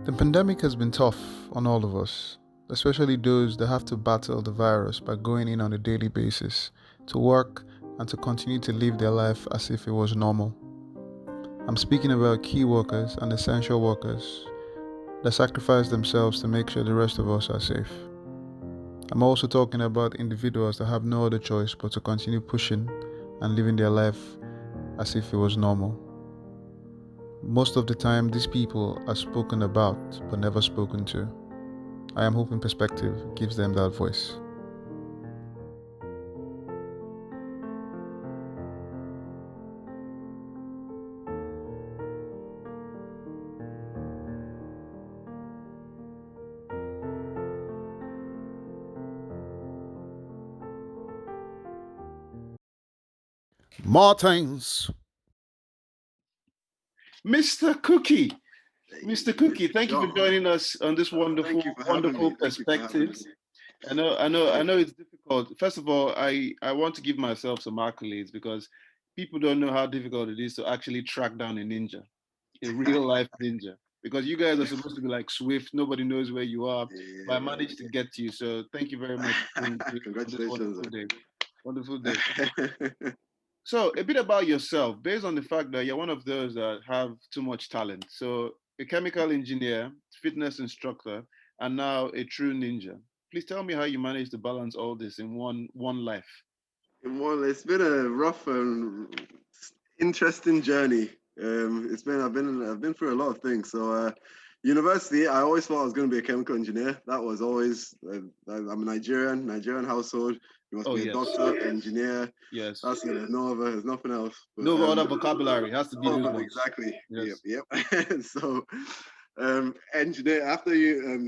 The pandemic has been tough on all of us, especially those that have to battle the virus by going in on a daily basis to work and to continue to live their life as if it was normal. I'm speaking about key workers and essential workers that sacrifice themselves to make sure the rest of us are safe. I'm also talking about individuals that have no other choice but to continue pushing and living their life as if it was normal. Most of the time, these people are spoken about but never spoken to. I am hoping perspective gives them that voice. Martins. Mr. Cookie. Mr. Cookie, thank you for Sure. joining us on this Thank you for having wonderful me. Thank you for having me. perspectives. I know it's difficult. First of all, I want to give myself some accolades because people don't know how difficult it is to actually track down a ninja, a real life ninja. Because you guys are supposed to be like Swift, nobody knows where you are. But I managed to get to you. So thank you very much on this Congratulations. wonderful day. Wonderful day. So a bit about yourself, based on the fact that you're one of those that have too much talent. So a chemical engineer, fitness instructor, and now a true ninja. Please tell me how you manage to balance all this in one life. Well, it's been a rough and interesting journey. I've been through a lot of things. So university, I always thought I was going to be a chemical engineer. That was always I'm a Nigerian household. You must be a doctor, engineer. Yes. That's it. There's nothing else. But, no other vocabulary. It has to be those ones. Exactly. Yes. Yep. So engineer after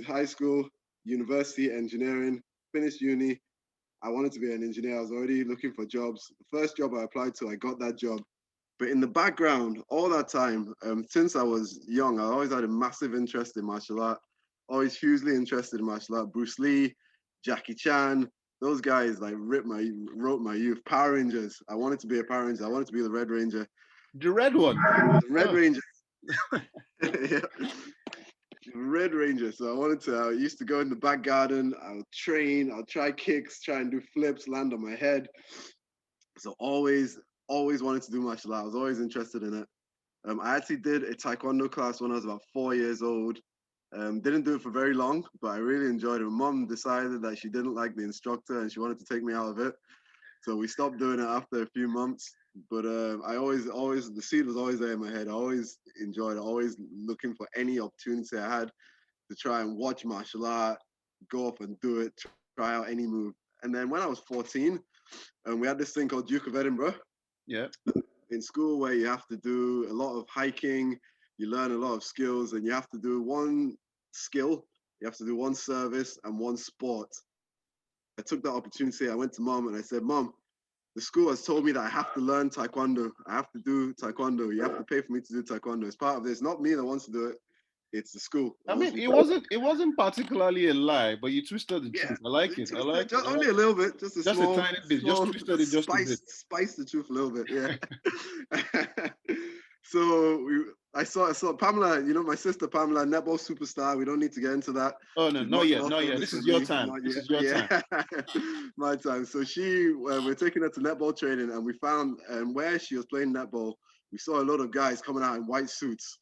high school, university, engineering, finished uni. I wanted to be an engineer. I was already looking for jobs. The first job I applied to, I got that job. But in the background, all that time, since I was young, I always had a massive interest in martial art. Always hugely interested in martial art. Bruce Lee, Jackie Chan, those guys like wrote my youth. Power Rangers. I wanted to be a Power Ranger. I wanted to be the Red Ranger. The red one. The Red Ranger. Yeah. Red Ranger. So I used to go in the back garden. I would train. I'll try kicks, try and do flips, land on my head. So always wanted to do martial art. I was always interested in it. I actually did a Taekwondo class when I was about 4 years old. Didn't do it for very long, but I really enjoyed it. My mom decided that she didn't like the instructor and she wanted to take me out of it. So we stopped doing it after a few months. But I always, the seed was always there in my head. I always enjoyed it, always looking for any opportunity I had to try and watch martial art, go up and do it, try out any move. And then when I was 14, we had this thing called Duke of Edinburgh. Yeah. In school where you have to do a lot of hiking, you learn a lot of skills, and you have to do one skill, you have to do one service and one sport. I took that opportunity. I went to mom and I said, Mom, the school has told me that I have to learn Taekwondo. I have to do Taekwondo. You have to pay for me to do Taekwondo. It's part of this. Not me that wants to do it. It's the school. I mean, it wasn't particularly a lie, but you twisted the truth. I like it. Only a little bit, just a tiny bit. Just twisted it just a bit. Spice the truth a little bit, yeah. So I saw Pamela, my sister Pamela, netball superstar. We don't need to get into that. Oh no, not yet. This is your time. This is your time. My time. So we're taking her to netball training, and we found where she was playing netball. We saw a lot of guys coming out in white suits.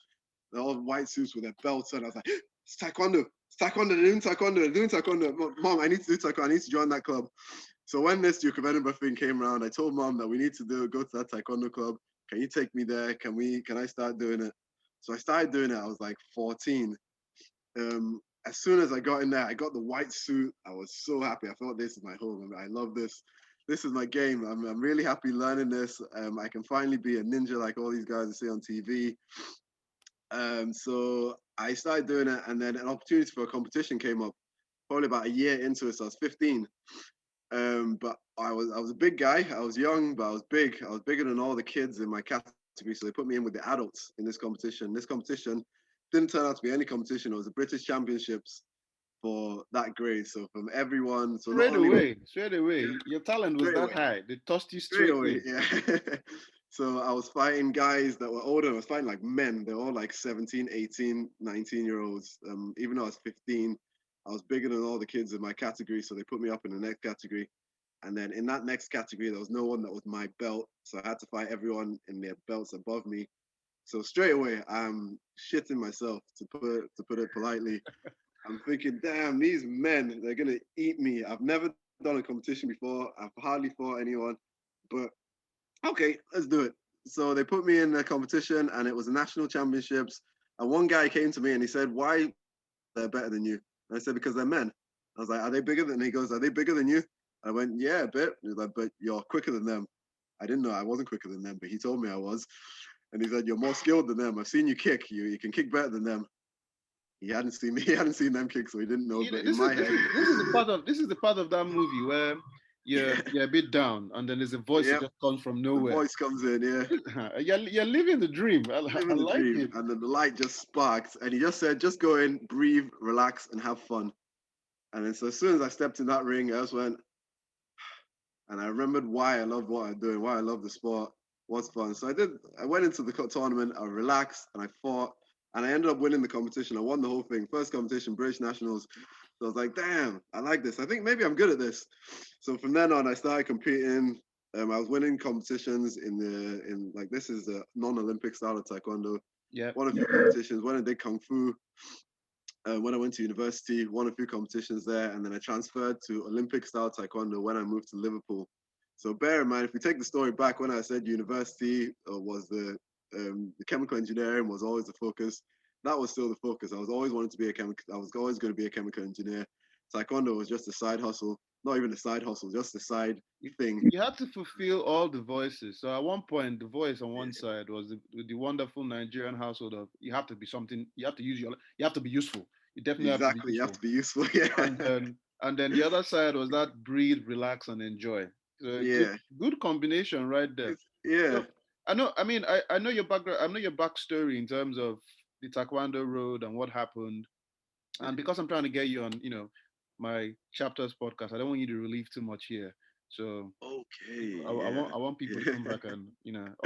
They're all white suits with their belts, and I was like, it's Taekwondo. It's Taekwondo. They're doing Taekwondo. Mom, I need to do Taekwondo. I need to join that club. So when this Duke of Edinburgh thing came around, I told Mom that we need to go to that Taekwondo club. Can you take me there? Can I start doing it? So I started doing it. I was like 14. As soon as I got in there, I got the white suit. I was so happy. I thought this is my home. I love this. This is my game. I'm really happy learning this. I can finally be a ninja like all these guys I see on TV. So I started doing it, and then an opportunity for a competition came up. Probably about a year into it, so I was 15. But I was a big guy. I was young, but I was big. I was bigger than all the kids in my category, so they put me in with the adults in this competition. This competition didn't turn out to be any competition. It was the British Championships for that grade. So from everyone, straight away, your talent was that high. They tossed you straight away. Yeah. So I was fighting guys that were older. I was fighting like men. They're all like 17, 18, 19-year-olds. Even though I was 15, I was bigger than all the kids in my category. So they put me up in the next category. And then in that next category, there was no one that was my belt. So I had to fight everyone in their belts above me. So straight away, I'm shitting myself, to put it politely. I'm thinking, damn, these men, they're gonna eat me. I've never done a competition before. I've hardly fought anyone, but okay, let's do it. So they put me in the competition, and it was the national championships. And one guy came to me and he said, "Why they're better than you?" And I said, "Because they're men." I was like, "Are they bigger than?" He goes, "Are they bigger than you?" I went, "Yeah, a bit." He was like, "But you're quicker than them." I didn't know I wasn't quicker than them, but he told me I was. And he said, "You're more skilled than them. I've seen you kick. You can kick better than them." He hadn't seen me. He hadn't seen them kick, so he didn't know. You know, But in my head, this is the part of that movie where yeah, you're a bit down, and then there's a voice that yeah, just comes from the nowhere. voice comes in. Yeah, You're living the dream. I living the like dream, it. and then the light just sparked, and he just said, "Just go in, breathe, relax, and have fun." And then so as soon as I stepped in that ring, I just went, and I remembered why I loved what I'm doing, why I love the sport, what's fun. So I did. I went into the tournament. I relaxed and I fought, and I ended up winning the competition. I won the whole thing. First competition, British Nationals. So I was like, damn, I like this. I think maybe I'm good at this. So from then on, I started competing. I was winning competitions in like this is a non-Olympic style of Taekwondo. Yeah. Won a few competitions. Went and did Kung Fu. When I went to university, won a few competitions there, and then I transferred to Olympic style Taekwondo when I moved to Liverpool. So bear in mind, if we take the story back, when I said university was the chemical engineering was always the focus. That was still the focus. I was always wanting to be a chemical. I was always going to be a chemical engineer. Taekwondo was just a side hustle, not even a side hustle, just a side You, thing. you had to fulfill all the voices. So at one point, the voice on one side was the wonderful Nigerian household of you have to be something. You have to use you have to be useful. You definitely have to be Exactly, you have useful. to be useful. And Yeah, then the other side was that breathe, relax, and enjoy. So a yeah, good combination right there. yeah. So I know. I mean, I know your background. I know your backstory in terms of the Taekwondo road and what happened. And because I'm trying to get you on, my chapters podcast, I don't want you to relieve too much here. So Okay, I want people to yeah. come back and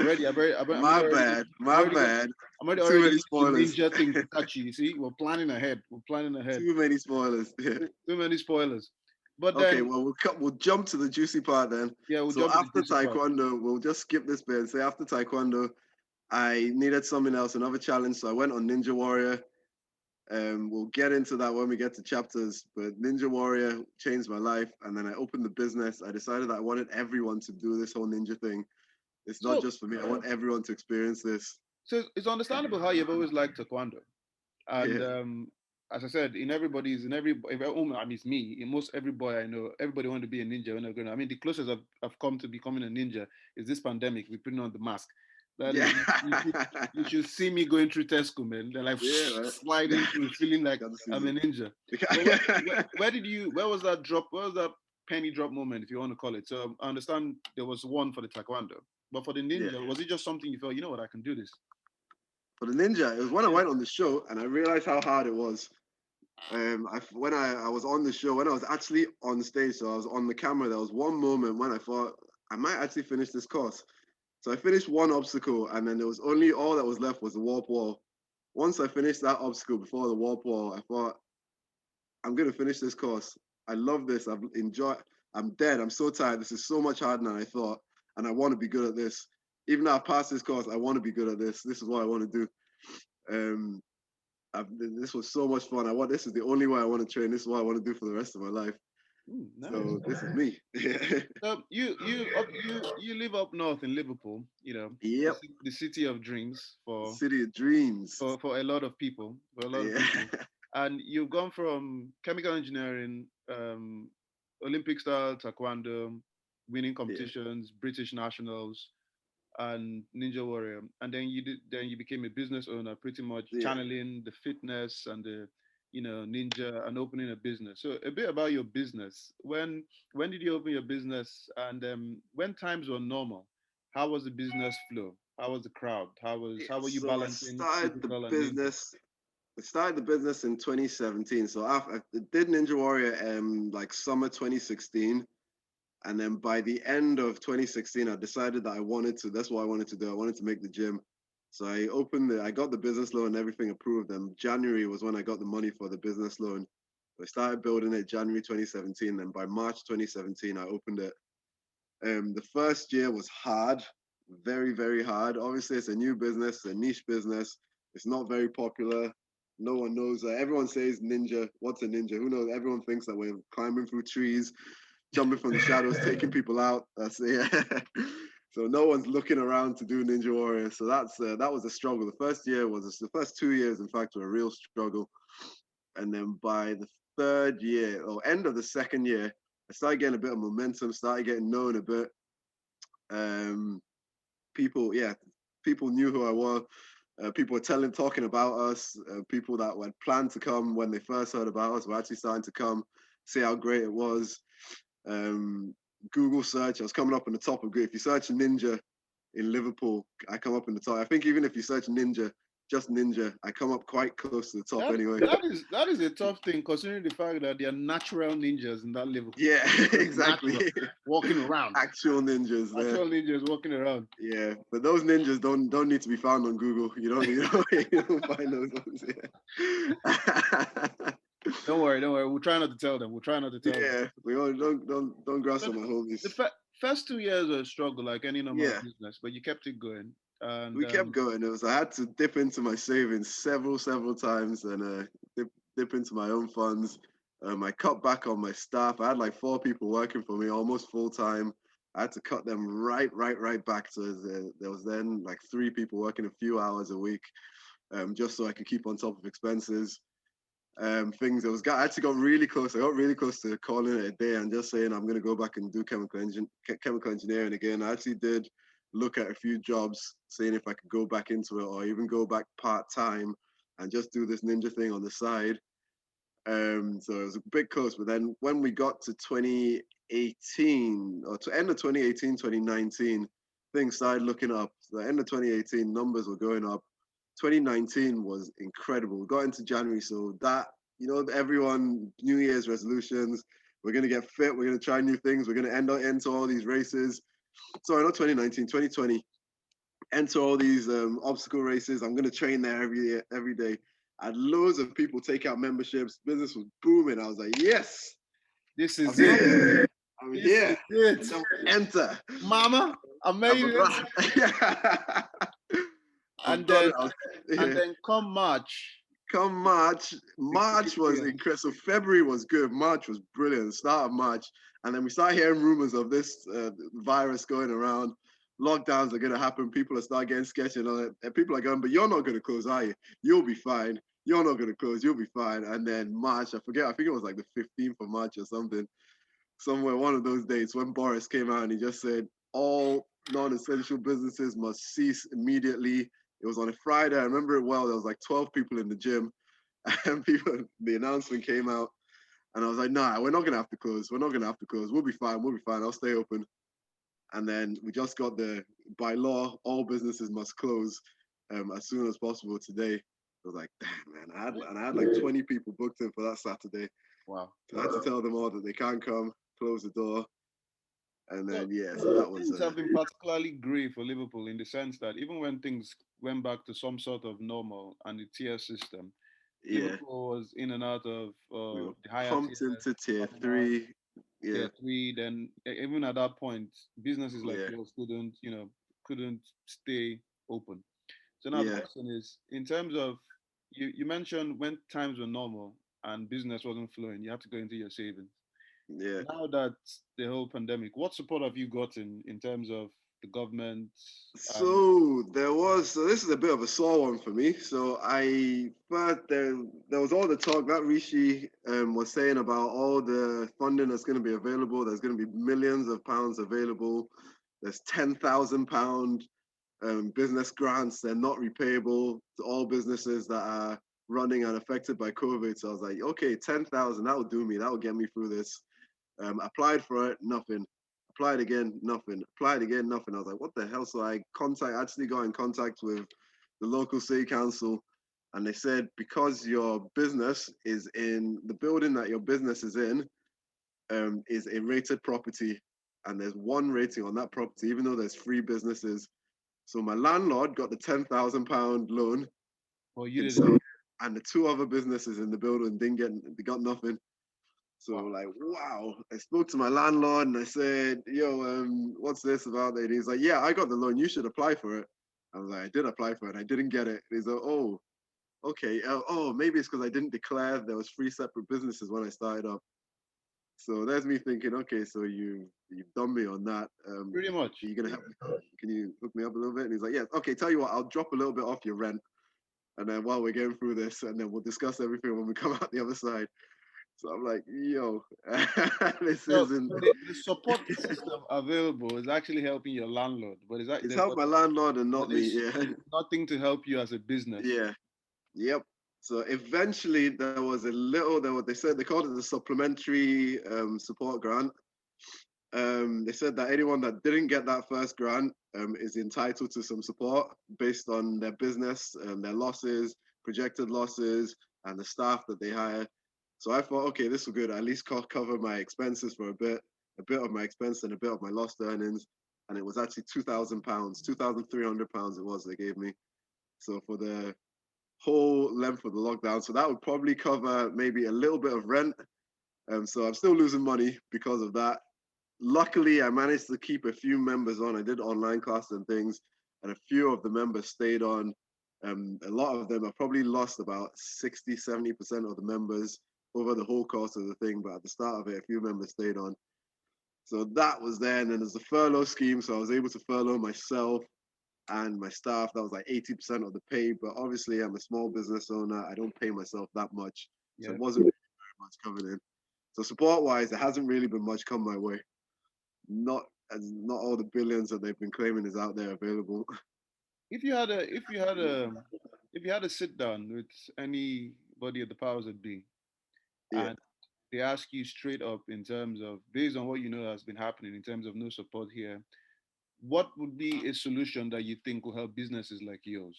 already My bad, my bad. I'm already Too many using the spoilers. ninja thing to catch you. You see, we're planning ahead. We're planning ahead. Too many spoilers. Yeah. Too many spoilers. But Okay, then well we'll jump to the juicy part then. yeah, we'll So jump to the after juicy part. Taekwondo, we'll just skip this bit and say after Taekwondo, I needed something else, another challenge. So I went on Ninja Warrior. We'll get into that when we get to chapters. But Ninja Warrior changed my life, and then I opened the business. I decided that I wanted everyone to do this whole ninja thing. It's not So just for me. I want everyone to experience this. so it's understandable how you've always liked taekwondo. And Yeah. as I said, I mean, it's me. In most every boy I know, everybody want to be a ninja when they're growing up. I mean, the closest I've come to becoming a ninja is this pandemic. We putting on the mask. That is, Yeah. you should see me going through Tesco, man. They're like Yeah, right. sliding through, feeling like Got to see I'm a them. ninja. But where was that drop? Where was that penny drop moment, if you want to call it? So I understand there was one for the taekwondo, but for the Yeah. ninja, was it just something you felt, you know what, I can do this? For the ninja, it was when I went on the show and I realized how hard it was. When I was on the show, when I was actually on stage, so I was on the camera, there was one moment when I thought I might actually finish this course. So I finished one obstacle, and then there was only all that was left was the warp wall. Once I finished that obstacle before the warp wall, I thought I'm gonna finish this course. I love this. I've enjoyed. I'm dead. I'm so tired. This is so much harder than I thought, and I want to be good at this. Even though I passed this course, I want to be good at this. This is what I want to do. Um, this was so much fun. This is the only way I want to train. This is what I want to do for the rest of my life. Nice. So this is me. You live up north in Liverpool, Yep. the city of dreams City of dreams. for a lot of people, Yeah. and you've gone from chemical engineering, Olympic style taekwondo, winning Yeah. competitions, British nationals, and Ninja Warrior, and then you became a business owner, pretty much Yeah. channeling the fitness and the ninja and opening a business. So a bit about your business. When did you open your business, and when times were normal, how was the business flow? How was the crowd? Yeah. How were you So balancing physical and ninja? I started the business in 2017. So I did Ninja Warrior like summer 2016. And then by the end of 2016, I decided that that's what I wanted to do. I wanted to make the gym. So I got the business loan and everything approved. And January was when I got the money for the business loan. I started building it January 2017. Then by March 2017, I opened it. The first year was hard, very, very hard. Obviously, it's a new business, a niche business. It's not very popular. No one knows. Everyone says ninja. What's a ninja? Who knows? Everyone thinks that we're climbing through trees, jumping from the shadows, taking people out. That's it. So no one's looking around to do Ninja Warrior. So that was a struggle. The first 2 years, in fact, were a real struggle. And then by the third year or end of the second year, I started getting a bit of momentum, started getting known a bit. Um, people, yeah, people knew who I was. People were talking about us. People that had planned to come when they first heard about us were actually starting to come, see how great it was. Google search, I was coming up in the top of Google. If you search Ninja in Liverpool, I come up in the top. I think even if you search Ninja, just Ninja, I come up quite close to the top anyway. That is a tough thing, considering the fact that they are natural ninjas in that Liverpool. Yeah, exactly. Natural, walking around. Actual ninjas. Actual ninjas walking around. Yeah, but those ninjas don't need to be found on Google. You don't find those ones. Yeah. Don't worry. We'll try not to tell them. Yeah, we all don't grasp on my homies. The first 2 years were a struggle, like any normal business, but you kept it going. And we kept going. I had to dip into my savings several times and dip into my own funds. I cut back on my staff. I had like 4 people working for me, almost full time. I had to cut them right back. So there was then like 3 people working a few hours a week, just so I could keep on top of expenses. I actually got really close. I got really close to calling it a day and just saying I'm going to go back and do chemical engineering again. I actually did look at a few jobs, saying if I could go back into it or even go back part-time and just do this ninja thing on the side. So it was a bit close. But then when we got to 2018 or to end of 2018, 2019, things started looking up. So the end of 2018, numbers were going up. 2019 was incredible. We got into January, so that, everyone, New Year's resolutions, we're going to get fit, we're going to try new things, we're going to enter all these races. Sorry, not 2019, 2020. Enter all these obstacle races. I'm going to train there every day. I had loads of people take out memberships. Business was booming. I was like, yes. This is it. I'm here. Enter. Mama, I made it. And then come March. March was incredible. So February was good. March was brilliant. The start of March. And then we start hearing rumors of this virus going around. Lockdowns are going to happen. People are start getting sketchy and people are going, but you're not going to close, are you? You'll be fine. You're not going to close. You'll be fine. And then March, I forget. I think it was like the 15th of March or something. Somewhere, one of those dates when Boris came out and he just said, all non-essential businesses must cease immediately. It was on a Friday. I remember it well. There was like 12 people in the gym, and the announcement came out, and I was like, nah, we're not going to have to close. We're not going to have to close. We'll be fine. I'll stay open. And then we just got by law, all businesses must close as soon as possible today. I was like, damn, man. I had like 20 people booked in for that Saturday. Wow. So I had to tell them all that they can't come, close the door. And then, so that was... Things have been particularly great for Liverpool in the sense that even when things went back to some sort of normal and the tier system, Liverpool was in and out of the higher pumped into tier 3. Tier 3. Then even at that point, businesses like yours couldn't stay open. So now the question is, in terms of, you mentioned when times were normal and business wasn't flowing, you had to go into your savings. Yeah. Now that the whole pandemic, what support have you gotten in terms of the government? So this is a bit of a sore one for me. So there was all the talk that Rishi was saying about all the funding that's going to be available. There's going to be millions of pounds available. There's £10,000 business grants. They're not repayable to all businesses that are running and affected by COVID. So I was like, okay, 10,000, that will do me. That will get me through this. Applied for it, nothing. Applied again, nothing. Applied again, nothing. I was like, what the hell? So I actually got in contact with the local city council, and they said, because your business is in the building that your business is in, is a rated property. and there's 1 rating on that property, even though there's 3 businesses. So my landlord got the £10,000 loan, Well, you and didn't. and the 2 other businesses in the building they got nothing. So Wow. like, wow. I spoke to my landlord and I said, yo, what's this about it? And he's like, yeah, I got the loan. You should apply for it. I was like, I did apply for it. I didn't get it. And he's like, oh, okay. Oh, maybe it's because I didn't declare there was 3 separate businesses when I started up. So there's me thinking, okay, so you've done me on that. Pretty much. Are you gonna help me? Can you hook me up a little bit? And he's like, yeah, okay. Tell you what, I'll drop a little bit off your rent, and then while we're going through this, and then we'll discuss everything when we come out the other side. So I'm like, yo, this So isn't. the support system available is actually helping your landlord, but is that It's helped my landlord and not me. Yeah, there's nothing to help you as a business. yeah, yep. So eventually there was a little. They said they called it the supplementary support grant. They said that anyone that didn't get that first grant is entitled to some support based on their business, their losses, projected losses, and the staff that they hire. So I thought, okay, this will good. At least cover my expenses for a bit of my expense and a bit of my lost earnings. And it was actually £2,000, £2,300 it was they gave me. So for the whole length of the lockdown, so that would probably cover maybe a little bit of rent. So I'm still losing money because of that. Luckily, I managed to keep a few members on. I did online classes and things, and a few of the members stayed on. A lot of them, I probably lost about 60, 70% of the members over the whole course of the thing, but at the start of it, a few members stayed on. So that was there. And then there's the furlough scheme. So I was able to furlough myself and my staff. That was like 80% of the pay. But obviously, I'm a small business owner. I don't pay myself that much. So Yeah. it wasn't really very much coming in. So support wise, there hasn't really been much come my way. Not all the billions that they've been claiming is out there available. If you had a sit down with anybody at the powers that be, Yeah. and they ask you straight up in terms of based on what you know has been happening in terms of no support here, what would be a solution that you think will help businesses like yours?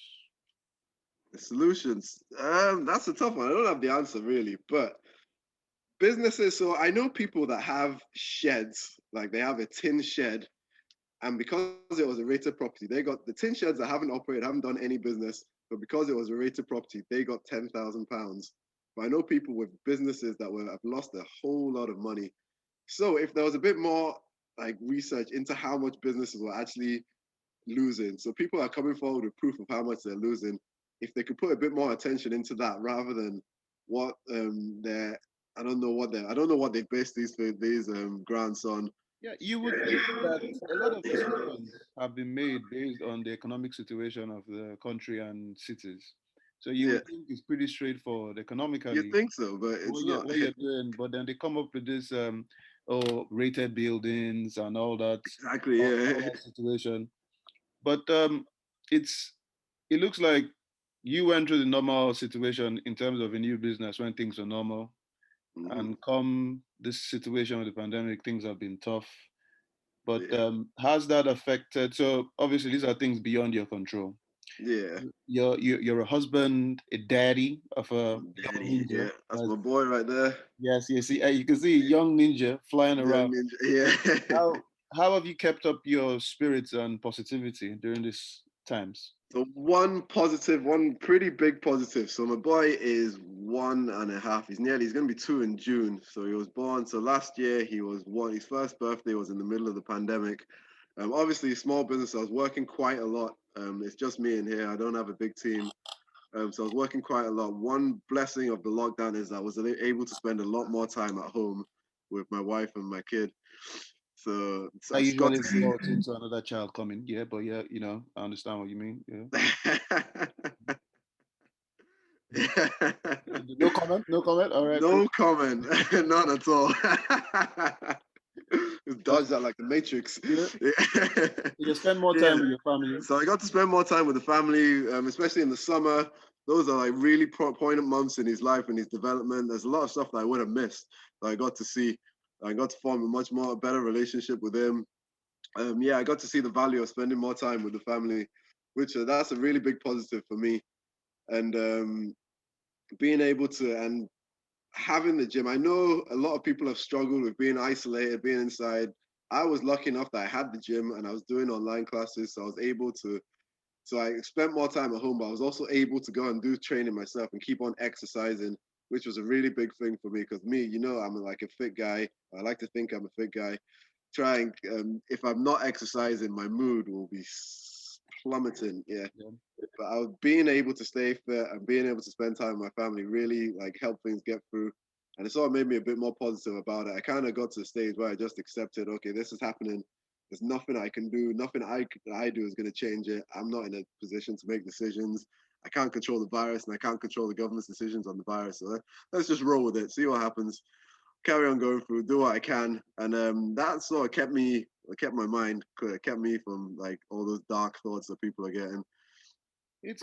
The solutions. That's a tough one. I don't have the answer really, but businesses. So I know people that have sheds, like they have a tin shed, and because it was a rated property, they got the tin sheds that haven't operated, haven't done any business, but because it was a rated property, they got £10,000. But I know people with businesses that have lost a whole lot of money. So if there was a bit more like research into how much businesses were actually losing, so people are coming forward with proof of how much they're losing. If they could put a bit more attention into that rather than what they're, I don't know what they base these grants on. Yeah, you would think that a lot of decisions have been made based on the economic situation of the country and cities. So you Yeah, would think it's pretty straightforward you economically think so, but it's not. what you're doing, but then they come up with this rated buildings and Exactly. Yeah. all that situation. But it's it looks like you went through the normal situation in terms of a new business when things were normal, Hmm. and come this situation with the pandemic, things have been tough. But Yeah. has that affected? So obviously, these are things beyond your control. Yeah. You're a husband, a daddy of a young Daddy. ninja. Yeah. That's my boy right there. Yes, yes. You can see a young ninja flying Young around. ninja. Yeah. How have you kept up your spirits and positivity during these times? So one positive, one pretty big positive. So my boy is 1.5. He's gonna be 2 in June. So he was born. So last year he was 1. His first birthday was in the middle of the pandemic. Obviously small business. I was working quite a lot. It's just me in here. I don't have a big team. So I was working quite a lot. One blessing of the lockdown is I was able to spend a lot more time at home with my wife and my kid. So That I got usually to see. results into another child coming. Yeah, but yeah, I understand what you mean. Yeah. No comment. No comment. All right, cool. No comment. None at all. Just dodge that like the Matrix. Yeah, you spend more Yeah. time with your family. So I got to spend more time with the family, especially in the summer. Those are like really poignant months in his life and his development. There's a lot of stuff that I would have missed that I got to see. I got to form a much more better relationship with him. Yeah, I got to see the value of spending more time with the family, which that's a really big positive for me. And being able to and having the gym. I know a lot of people have struggled with being isolated, being inside. I was lucky enough that I had the gym and I was doing online classes, so I was able to. So I spent more time at home, but I was also able to go and do training myself and keep on exercising, which was a really big thing for me. Because me, I'm like a fit guy. I like to think I'm a fit guy. Trying, if I'm not exercising, my mood will be plummeting. Yeah, Yeah. but I was being able to stay fit and being able to spend time with my family really like helped things get through. And it sort of made me a bit more positive about it. I kind of got to the stage where I just accepted, okay, this is happening. There's nothing I can do. Nothing I do is going to change it. I'm not in a position to make decisions. I can't control the virus, and I can't control the government's decisions on the virus. So let's just roll with it, see what happens, carry on going through, do what I can, and that sort of kept my mind, kept me from like all those dark thoughts that people are getting. It's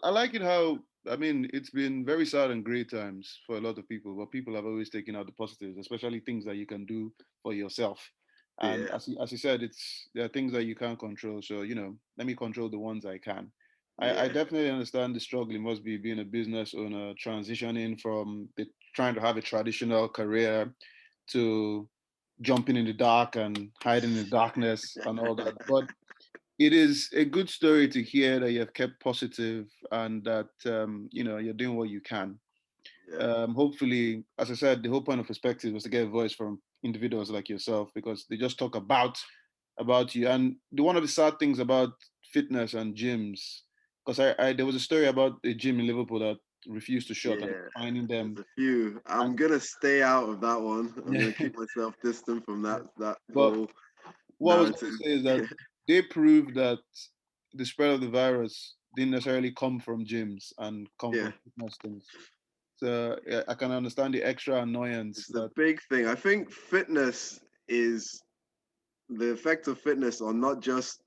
I like it how, I mean, it's been very sad and great times for a lot of people, but people have always taken out the positives, especially things that you can do for yourself. And Yeah, as you said, there are things that you can't control. So, let me control the ones I can. I yeah, definitely understand the struggle it must be being a business owner, transitioning from trying to have a traditional career to jumping in the dark and hiding in the darkness and all that. But it is a good story to hear that you have kept positive and that you're doing what you can. yeah. Hopefully, as I said, the whole point of perspective was to get a voice from individuals like yourself because they just talk about you. And one of the sad things about fitness and gyms, because I there was a story about a gym in Liverpool that refused to shut and Yeah, finding there's them. a few. I'm And gonna stay out of that one. I'm gonna keep myself distant from that but whole what I was going narrative. to say is that they proved that the spread of the virus didn't necessarily come from gyms and come Yeah, from fitness things. So yeah, I can understand the extra annoyance it's a that. big thing. I think fitness is the effect of fitness on not just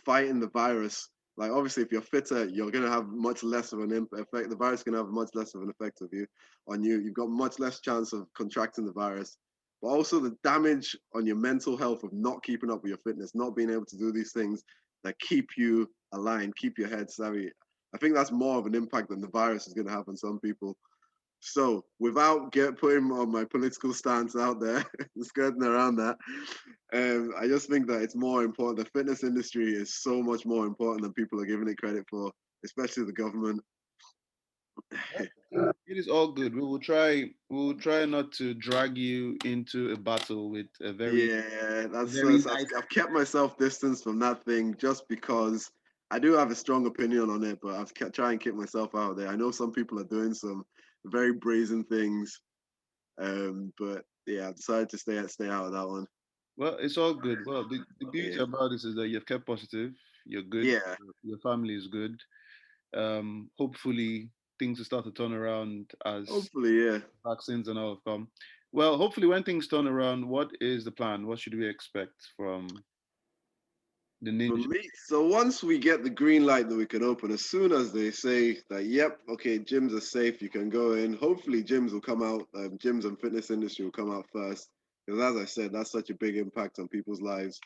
fighting the virus. Like obviously, if you're fitter, you're gonna have much less of an effect. The virus is gonna have much less of an effect of you on you. You've got much less chance of contracting the virus. But also the damage on your mental health of not keeping up with your fitness, not being able to do these things that keep you aligned, keep your head savvy. I think that's more of an impact than the virus is going to have on some people. So, without putting on my political stance out there, skirting around that, I just think that it's more important. The fitness industry is so much more important than people are giving it credit for, especially the government. It is all good. We will try not to drag you into a battle with a Yeah, very I've, nice. I've kept myself distance from that thing just because I do have a strong opinion on it, but I've kept trying to keep myself out there. I know some people are doing some very brazen things, but yeah, I've decided to stay out of that one. Well, it's all good. Well, the beauty Yeah, about this is that you've kept positive. You're good. yeah, Your family is good. Hopefully things will start to turn around as hopefully, yeah. vaccines and all have come. Well, hopefully when things turn around, what is the plan? What should we expect from the For ninja? me, so once we get the green light that we can open, as soon as they say that, yep, okay, gyms are safe, you can go in. Hopefully, gyms will come out. Gyms and fitness industry will come out first, because as I said, that's such a big impact on people's lives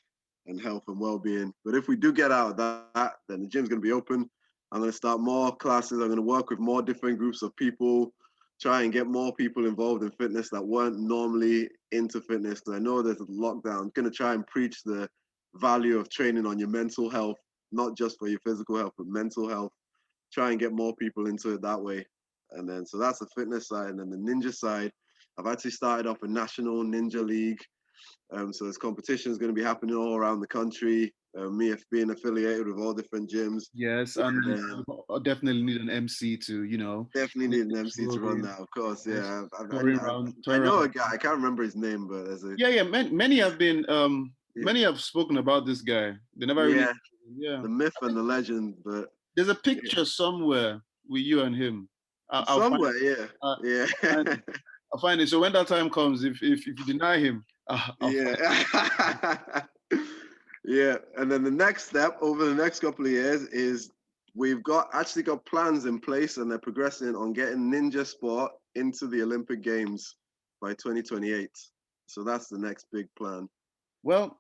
and health and well-being. But if we do get out of that, then the gym's going to be open. I'm going to start more classes. I'm going to work with more different groups of people, try and get more people involved in fitness that weren't normally into fitness. Because I know there's a lockdown. I'm going to try and preach the value of training on your mental health, not just for your physical health, but mental health. Try and get more people into it that way. And then, so that's the fitness side. And then the ninja side, I've actually started off a national ninja league. So there's competitions going to be happening all around the country. Me being affiliated with all different gyms. Yes, and And you definitely need an MC to, definitely make need an the MC to run stories, that, of course. just Yeah, touring around, I touring know a around. guy. I can't remember his name, but there's a Yeah, yeah. Many have been, yeah, many have spoken about this guy. They never really. yeah, Yeah, the myth and the legend. But there's a yeah. picture somewhere with you and him. I'll find. Somewhere, yeah, Uh, yeah, I'll find it. I'll find it. So when that time comes, if you deny him, I'll find. yeah, yeah. And then the next step over the next couple of years is we've actually got plans in place, and they're progressing on getting ninja sport into the Olympic Games by 2028. So that's the next big plan. Well,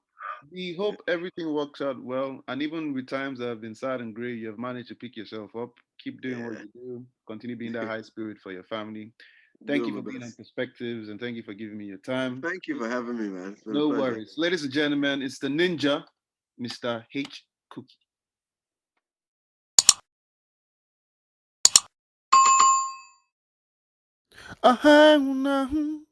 we hope everything works out well. And even with times that have been sad and gray, you have managed to pick yourself up. Keep doing what Yeah, you do. Continue being that high spirit for your family. Thank you Doing for my being on best. Perspectives, and thank you for giving me your time. Thank you for having me, man. It's been a No pleasure. worries. Ladies and gentlemen, it's the ninja, Mr. H. Cookey. Ahau,